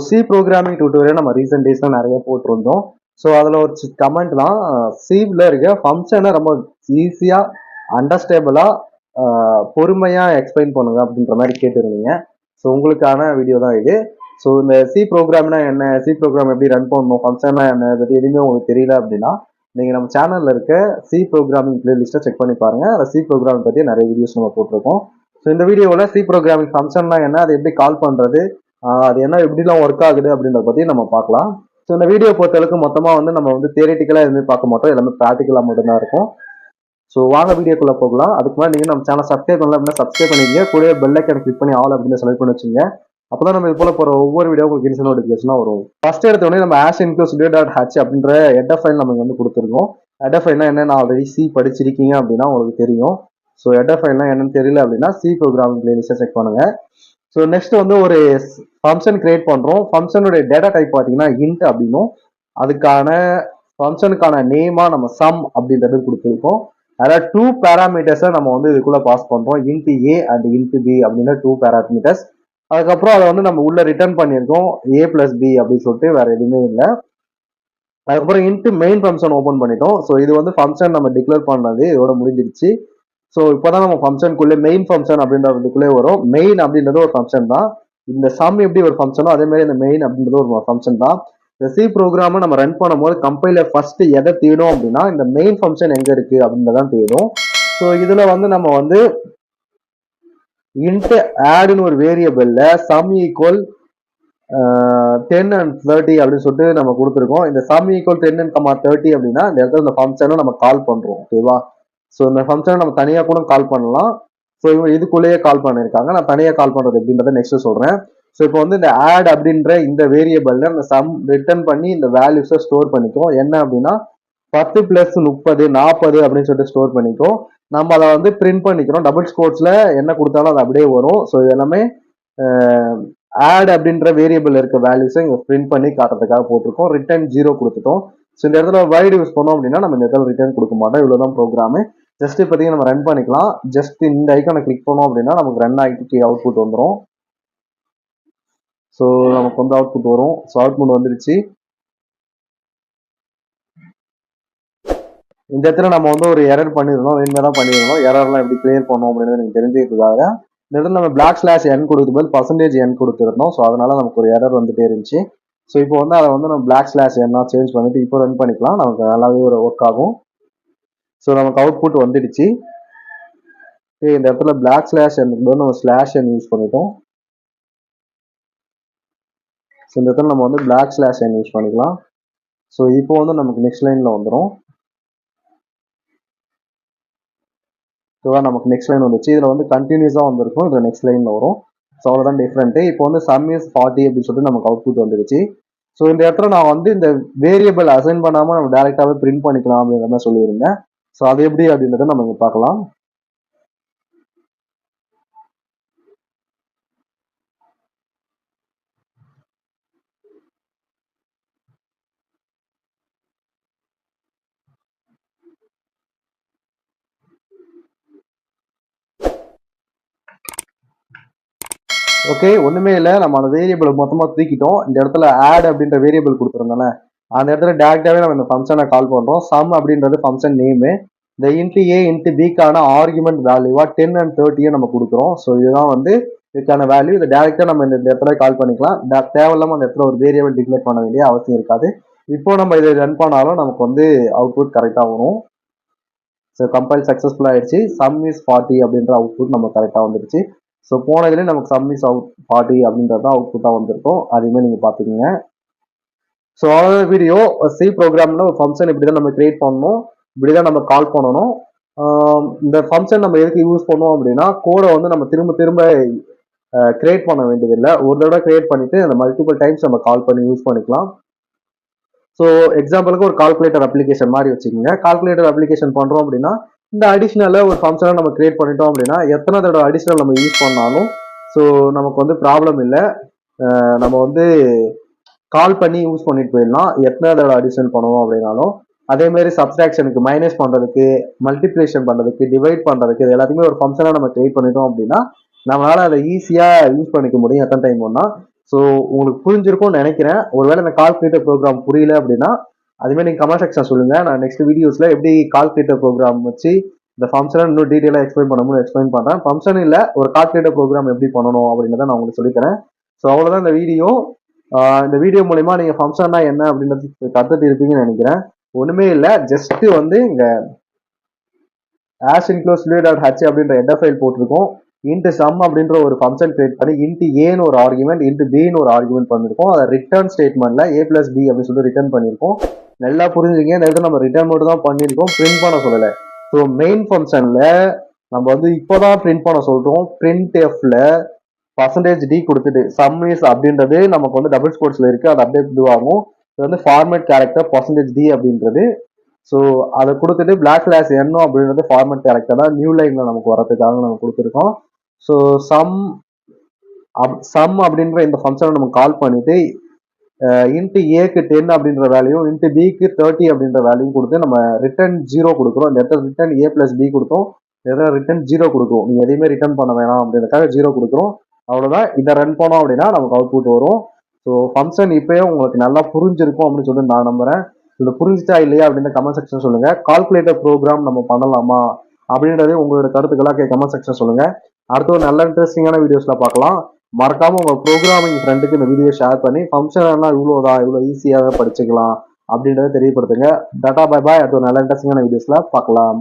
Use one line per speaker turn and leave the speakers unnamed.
C programming tutorial நம்ம recent டேஸ்ல நிறைய போட்டிருந்தோம். ஸோ அதில் ஒரு கமெண்ட் தான், சிவில் இருக்க ஃபங்க்ஷனை ரொம்ப ஈஸியாக அண்டர்ஸ்டேபிளாக பொறுமையாக எக்ஸ்பிளைன் பண்ணுங்க அப்படின்ற மாதிரி கேட்டிருந்தீங்க. ஸோ உங்களுக்கான வீடியோ தான் இது. ஸோ இந்த சி ப்ரோக்ராம்னா என்ன, சி ப்ரோக்ராம் எப்படி ரன் பண்ணணும், ஃபங்க்ஷனா என்ன, பற்றி எதுவுமே உங்களுக்கு தெரியல அப்படின்னா நீங்கள் நம்ம சேனலில் இருக்க சி ப்ரோக்ராமிங் பிளேலிஸ்ட்டை செக் பண்ணி பாருங்கள். அதை சி ப்ரோக்ராமிங் பற்றி நிறைய வீடியோஸ் நம்ம போட்டிருக்கோம். ஸோ இந்த வீடியோவில் சி ப்ரோக்ராமிங் ஃபங்க்ஷன்னா என்ன, அதை எப்படி கால் பண்ணுறது, அது என்ன எப்படிலாம் ஒர்க் ஆகுது அப்படின்றத பற்றி நம்ம பார்க்கலாம். ஸோ இந்த வீடியோ பொறுத்தளவுக்கு மொத்தமாக வந்து நம்ம வந்து தியரிட்டிக்கலாக எதுவுமே பார்க்க மாட்டோம், எல்லாமே ப்ராக்டிக்கலாக மட்டும்தான் இருக்கும். ஸோ வாங்க வீடியோக்குள்ளே போகலாம். அதுக்கு முன்னாடி நீங்கள் நம்ம சேனல் சப்ஸ்கிரைப் பண்ணல அப்படின்னா சப்ஸ்கிரைப் பண்ணிக்க, கூட பெல் ஐக்கான் கிளிக் பண்ணி ஆல் அப்படின்னு செலக்ட் பண்ணி வச்சுங்க. அப்போ தான் நம்ம இது போல போகிற ஒவ்வொரு வீடியோ உங்களுக்கு இன்ஸ்டன்ட் நோட்டிஃபிகேஷனாக வரும். ஃபர்ஸ்ட் எடுத்தோடனே நம்ம ஆஷ் இன்க்ளூட் studio.h அப்படின்ற ஹெடர் ஃபைல் நமக்கு வந்து கொடுத்துருக்கோம். ஹெடர் ஃபைல்னா என்னென்ன ஆல்ரெடி சி படிச்சிருக்கீங்க அப்படின்னா உங்களுக்கு தெரியும். ஸோ ஹெடர் ஃபைல்னா என்னன்னு தெரியல அப்படின்னா சி ப்ரோக்ராமிங் பிளேலிஸ்ட்டை செக் பண்ணுங்க. ஸோ நெக்ஸ்ட் வந்து ஒரு ஃபங்க்ஷன் கிரியேட் பண்ணுறோம். ஃபங்க்ஷனுடைய டேட்டா டைப் பார்த்தீங்கன்னா இன்ட் அப்படின்னும், அதுக்கான ஃபங்க்ஷனுக்கான நேமாக நம்ம சம் அப்படின்றது கொடுத்துருக்கோம். அதாவது 2 பேராமீட்டர்ஸை நம்ம வந்து இதுக்குள்ளே பாஸ் பண்ணுறோம், int A and int B அப்படின்ற 2 பேராமீட்டர்ஸ். அதுக்கப்புறம் அதை வந்து நம்ம உள்ள ரிட்டர்ன் பண்ணியிருக்கோம் ஏ பிளஸ் பி அப்படின்னு சொல்லிட்டு, வேற எதுவுமே இல்லை. அதுக்கப்புறம் இன்ட் மெயின் ஃபங்க்ஷன் ஓப்பன் பண்ணிட்டோம். ஸோ இது வந்து ஃபங்க்ஷன் நம்ம டிக்ளேர் பண்ணது இதோட முடிஞ்சிருச்சு. ஸோ இப்போதான் நம்ம ஃபங்க்ஷனுக்குள்ளே மெயின் ஃபங்க்ஷன் அப்படின்றதுக்குள்ளே வரும். மெயின் அப்படின்றது ஒரு ஃபங்க்ஷன் தான். இந்த சம் எப்படி ஒரு ஃபங்க்ஷனோ அதே மாதிரி இந்த மெயின் அப்படின்றது ஒரு ஃபங்க்ஷன் தான். இந்த சி ப்ரோக்ராமை நம்ம ரன் பண்ணும்போது கம்பைலர் ஃபர்ஸ்ட் எதை தேடும் அப்படின்னா இந்த மெயின் ஃபங்க்ஷன் எங்க இருக்கு அப்படின்றதான் தேடும். ஸோ இதுல வந்து நம்ம வந்து இன்ட் ஆட்னு ஒரு வேரியபிள்ல சம் ஈக்குவல் 10 and 30 அப்படின்னு சொல்லிட்டு நம்ம கொடுத்துருக்கோம். இந்த சம் ஈக்குவல் 10 and 30 அப்படின்னா இந்த இடத்துல இந்த ஃபங்க்ஷனை நம்ம கால் பண்றோம். ஓகேவா? ஸோ இந்த ஃபங்க்ஷனை நம்ம தனியாக கூட கால் பண்ணலாம். ஸோ இவங்க இதுக்குள்ளேயே கால் பண்ணியிருக்காங்க. நான் தனியாக கால் பண்றது எப்படின்றத நெக்ஸ்ட் சொல்றேன். ஸோ இப்போ வந்து இந்த ஆட் அப்படின்ற இந்த வேரியபிள்ல இந்த சம் ரிட்டர்ன் பண்ணி இந்த வேல்யூஸை ஸ்டோர் பண்ணிக்கும். என்ன அப்படின்னா 10 + 30 40 அப்படின்னு சொல்லிட்டு ஸ்டோர் பண்ணிக்கும். நம்ம அதை வந்து பிரிண்ட் பண்ணிக்கிறோம். டபுள் ஸ்கோர்ஸ்ல என்ன கொடுத்தாலும் அது அப்படியே வரும். ஸோ இது எல்லாமே ஆட் அப்படின்ற வேரியபிள் இருக்க வேல்யூஸை இங்கே பிரிண்ட் பண்ணி காட்டுறதுக்காக போட்டிருக்கோம். ரிட்டர்ன் 0 கொடுத்துட்டோம். ஸோ இந்த இடத்துல வைட் யூஸ் பண்ணோம் அப்படின்னா நம்ம இந்த இடத்துல ரிட்டர்ன் கொடுக்க மாட்டோம். இவ்வளோதான் ப்ரோக்ராமு. ஜஸ்ட் இப்போதைக்கு நம்ம ரன் பண்ணிக்கலாம். ஜஸ்ட் இந்த ஐக்கானை கிளிக் பண்ணோம் அப்படின்னா நமக்கு ரன் ஆகிட்டு அவுட்புட் வந்துடும். ஸோ நமக்கு வந்து அவுட்புட் வரும். ஸோ அவுட்புட் வந்துருச்சு. இந்த இடத்துல நம்ம வந்து ஒரு எரர் பண்ணிருந்தோம், வேணுமே தான் பண்ணிருந்தோம். எரர்லாம் எப்படி கிளியர் பண்ணோம் அப்படின்னு எனக்கு தெரிஞ்சுக்கிறதுக்காக இந்த இடத்துல நம்ம /n கொடுக்கும் போது %n கொடுத்துருந்தோம். ஸோ அதனால நமக்கு ஒரு எரர் வந்துட்டே இருந்துச்சு. ஸோ இப்போ வந்து அதை வந்து நம்ம /n சேஞ்ச் பண்ணிட்டு இப்போ ரன் பண்ணிக்கலாம். நமக்கு நல்லாவே ஒரு ஒர்க் ஆகும். ஸோ நமக்கு அவுட்புட் வந்துடுச்சு. இந்த இடத்துல /n நம்ம /n யூஸ் பண்ணிட்டோம். ஸோ இந்த இடத்துல நம்ம வந்து /n யூஸ் பண்ணிக்கலாம். ஸோ இப்போ வந்து நமக்கு நெக்ஸ்ட் லைன்ல வந்துடும். நமக்கு நெக்ஸ்ட் லைன் வந்துச்சு. இதுல வந்து கண்டினியூஸா வந்திருக்கும். இதுல நெக்ஸ்ட் லைன்ல வரும். ஸோ அவ்வளோதான் டிஃப்ரெண்ட். இப்போ வந்து சம் இஸ் 40 அப்படின்னு சொல்லிட்டு நமக்கு அவுட்புட் வந்துருச்சு. ஸோ இந்த இடத்துல நான் வந்து இந்த வேரியபிள் அசைன் பண்ணாம நம்ம டைரக்டாவே பிரிண்ட் பண்ணிக்கலாம் அப்படின்ற மாதிரி சொல்லியிருந்தேன். ஸோ அது எப்படி அப்படின்றத நம்ம இங்க பார்க்கலாம். ஓகே, ஒண்ணுமே இல்லை. நம்ம அந்த வேரியபிள் மொத்தமா தூக்கிட்டோம். இந்த இடத்துல ஆட் அப்படின்ற வேரியபிள் கொடுத்துருந்தோம்ல, அந்த இடத்துல டேரக்டாவே நம்ம இந்த ஃபங்க்ஷனை கால் பண்றோம். சம் அப்படின்றது ஃபங்க்ஷன் நேமு. இந்த இன்ட் ஏ இன்ட் பிக்கான ஆர்குமெண்ட் வேல்யூவா 10 and 30 நம்ம கொடுக்குறோம். ஸோ இதுதான் வந்து இதுக்கான வேல்யூ. இதை டேரக்டா நம்ம இந்த இடத்துல கால் பண்ணிக்கலாம். தேவையில்லாம அந்த இடத்துல ஒரு வேரியபிள் டிக்ளேர் பண்ண வேண்டிய அவசியம் இருக்காது. இப்போ நம்ம இதை ரன் பண்ணாலும் நமக்கு வந்து அவுட்புட் கரெக்டா வரும். ஸோ கம்பைல் சக்சஸ்ஃபுல் ஆயிடுச்சு. சம் இஸ் 40 அப்படின்ற அவுட்புட் நம்ம கரெக்டா வந்துடுச்சு. ஸோ போனதுலேயே நமக்கு சம் இஸ் 40 அப்படின்றது தான் அவுட்புட்டாக வந்திருக்கும். அதையுமே நீங்கள் பார்த்துக்கோங்க. ஸோ அவ்வளோதான் வீடியோ. சி ப்ரோக்ராமில் ஒரு ஃபங்க்ஷன் இப்படி தான் நம்ம கிரியேட் பண்ணணும், இப்படி தான் நம்ம கால் பண்ணணும். இந்த ஃபங்க்ஷன் நம்ம எதுக்கு யூஸ் பண்ணுவோம் அப்படின்னா கோடை வந்து நம்ம திரும்ப திரும்ப கிரியேட் பண்ண வேண்டியதில்லை. ஒரு தடவை கிரியேட் பண்ணிட்டு அந்த மல்டிபிள் டைம்ஸ் நம்ம கால் பண்ணி யூஸ் பண்ணிக்கலாம். ஸோ எக்ஸாம்பிளுக்கு ஒரு கால்குலேட்டர் அப்ளிகேஷன் மாதிரி வச்சுக்கோங்க. கால்குலேட்டர் அப்ளிகேஷன் பண்ணுறோம் அப்படின்னா இந்த அடிஷ்னலை ஒரு ஃபங்க்ஷனை நம்ம கிரியேட் பண்ணிட்டோம் அப்படின்னா எத்தனை தடவை அடிஷ்னல் நம்ம யூஸ் பண்ணாலும் ஸோ நமக்கு வந்து ப்ராப்ளம் இல்லை. நம்ம வந்து கால் பண்ணி யூஸ் பண்ணிட்டு போயிடலாம் எத்தனை தடவை அடிஷன் பண்ணுவோம் அப்படின்னாலும். அதேமாரி சப்ஸ்ட்ராக்ஷனுக்கு மைனஸ் பண்ணுறதுக்கு, மல்டிப்ளிகேஷன் பண்ணுறதுக்கு, டிவைட் பண்ணுறதுக்கு, இது எல்லாத்தையுமே ஒரு ஃபங்க்ஷனாக நம்ம கிரியேட் பண்ணிட்டோம் அப்படின்னா நம்மளால அதை ஈஸியாக யூஸ் பண்ணிக்க முடியும் எத்தனை டைம் ஒன்றா. ஸோ உங்களுக்கு புரிஞ்சிருக்கும்னு நினைக்கிறேன். ஒருவேளை இந்த கால்குலேட்டர் ப்ரோக்ராம் புரியல அப்படின்னா அதுமாதிரி நீங்கள் கமெண்ட் செக்ஷன் சொல்லுங்க. நான் நெக்ஸ்ட் வீடியோஸ்ல எப்படி கால்குலேட்டர் ப்ரோக்ராம் வச்சு இந்த ஃபங்க்ஷனை இன்னும் டீட்டெயிலாக எக்ஸ்பிளைன் பண்ணணும்னு எக்ஸ்பிளைன் பண்றேன். ஃபங்க்ஷன் இல்லை, ஒரு கால்குலேட்டர் ப்ரோக்ராம் எப்படி பண்ணணும் அப்படின்றத நான் உங்களுக்கு சொல்லித்தரேன். ஸோ அவ்வளோதான் இந்த வீடியோ. இந்த வீடியோ மூலமா நீங்க ஃபங்க்ஷன்னா என்ன அப்படின்றது கத்துட்டு இருப்பீங்கன்னு நினைக்கிறேன். ஒண்ணுமே இல்லை, ஜஸ்ட் வந்து இங்க ஆஸ் இன்க்ளோஸ் h அப்படின்ற ஹெடர் ஃபைல் போட்டிருக்கோம். இன்ட்டு சம் அப்படின்ற ஒரு ஃபங்க்ஷன் கிரியேட் பண்ணி இன்ட்டு ஏன்னு ஒரு ஆர்குமெண்ட் இன்ட்டு பின்னு ஒரு ஆர்குமெண்ட் பண்ணிருக்கோம். அதை ரிட்டர்ன் ஸ்டேட்மெண்ட்ல a பிளஸ் பி அப்படின்னு சொல்லி ரிட்டர்ன் பண்ணியிருக்கோம். நல்லா புரிஞ்சுங்க, இந்த இடத்துல நம்ம ரிட்டர்ன் மட்டும் தான் பண்ணியிருக்கோம், பிரிண்ட் பண்ண சொல்லலை. ஸோ மெயின் ஃபங்க்ஷன்ல நம்ம வந்து இப்போதான் பிரிண்ட் பண்ண சொல்றோம். பிரிண்ட் எஃப்ல %d கொடுத்துட்டு சம் இஸ் அப்படின்றது நமக்கு வந்து டபுள் ஸ்கோர்ஸ்ல இருக்கு, அது அப்படியே இதுவாகும். இது வந்து ஃபார்மேட் கேரக்டர் %d அப்படின்றது. ஸோ அதை கொடுத்துட்டு பிளாக் கிளாஸ் என்ன அப்படின்றது ஃபார்மேட் கேரக்டர் தான் நியூ லைன்ல நமக்கு வரதுக்காக நம்ம கொடுத்துருக்கோம். ஸோ சம் அப்படின்ற இந்த ஃபங்க்ஷனை நம்ம கால் பண்ணிட்டு இன்ட்டு ஏக்கு 10 அப்படின்ற வேல்யூ இன்ட்டு பிக்கு 30 அப்படின்ற வேல்யூ கொடுத்து நம்ம ரிட்டர்ன் 0 கொடுக்குறோம். இந்த இடத்துல ரிட்டர்ன் a பிளஸ் பி கொடுத்தோம், இதெல்லாம் ரிட்டர்ன் 0 கொடுக்கும். நீங்க எதையுமே ரிட்டர்ன் பண்ண வேணாம் அப்படின்றதுக்காக 0 கொடுக்குறோம். அவ்வளவுதான். இதை ரன் பண்ணோம் அப்படின்னா நமக்கு அவுட்புட் வரும். ஸோ ஃபங்க்ஷன் இப்பயே உங்களுக்கு நல்லா புரிஞ்சிருக்கும் அப்படின்னு சொல்லி நான் நம்புறேன். இது புரிஞ்சுச்சா இல்லையா அப்படின்னு கமெண்ட் செக்ஷன் சொல்லுங்க. கால்குலேட்டர் ப்ரோக்ராம் நம்ம பண்ணலாமா அப்படின்றது உங்களோட கருத்துக்களாக கமெண்ட் செக்ஷன் சொல்லுங்க. அடுத்து ஒரு நல்ல இன்ட்ரெஸ்டிங்கான வீடியோஸ்ல பார்க்கலாம். மறக்காம உங்க ப்ரோக்ராமிங் ஃப்ரெண்டுக்கு இந்த வீடியோ ஷேர் பண்ணி ஃபங்க்ஷன் எல்லாம் இவ்வளோதான், இவ்வளோ ஈஸியாகவே படிச்சுக்கலாம் அப்படின்றத தெரியப்படுத்துங்க. Tata bye bye. அடுத்து ஒரு நல்ல இன்ட்ரெஸ்டிங்கான வீடியோஸ்ல பார்க்கலாம்.